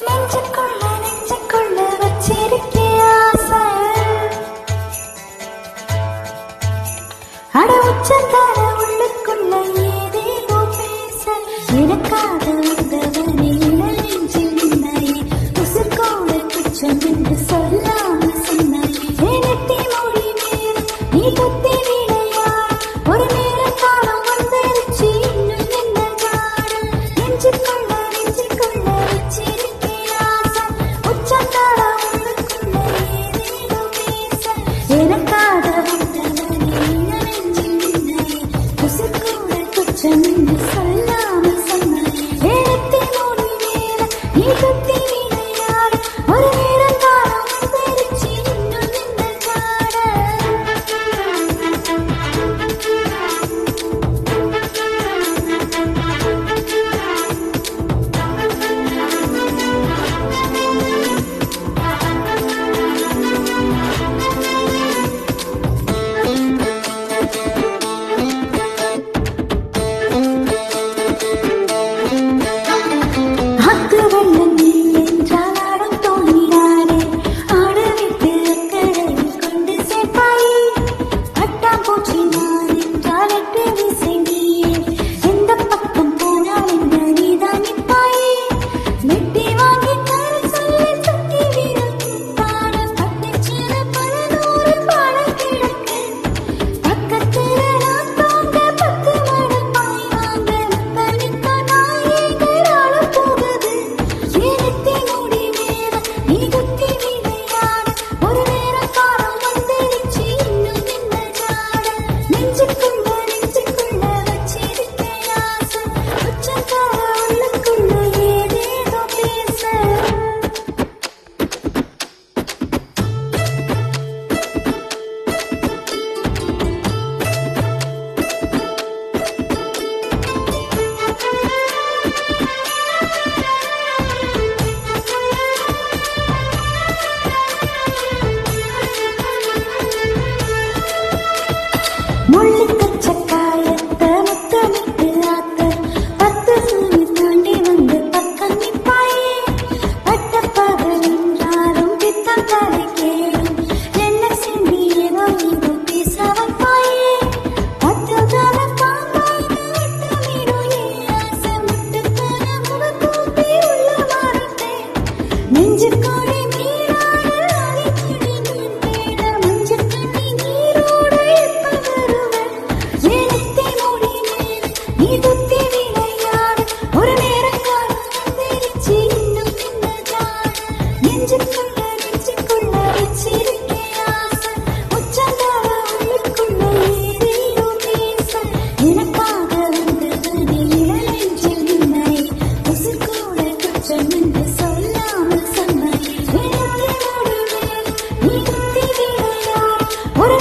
நெஞ்சுக்குள்ள வச்சிருக்கே ஆசை அட உச்சந்தார உள்ளுக்குள்ள ஏதேதோ பேச எனக்காக வந்தவனே நெஞ்சில் நின்னாயே உசுர்கோட குச்சம் என்று சொல்லாம சொன்னாயே எனத்தி மொழி மேல் நீ குத்தி விளையாட ஒரு நேர காலம் வந்துருச்சு இன்னும் என்ன ஜாட நெஞ்சுக்குள்ள வச்சிருக்கே ஆசை உச்சந்தார உள்ளுக்குள்ள ஏதேதோ பேச எனக்காக வந்தவனே சொல்லாம சொன்னாய் எழுத்தி மொழி மேல நீ குத்தி விளையாட ஒரு நேரம் காலம் வந்துருச்சு இன்னும் என்ன ஜாட சொல்லாம சொன்னாய் நீ குத்தி விளையாட ஒரு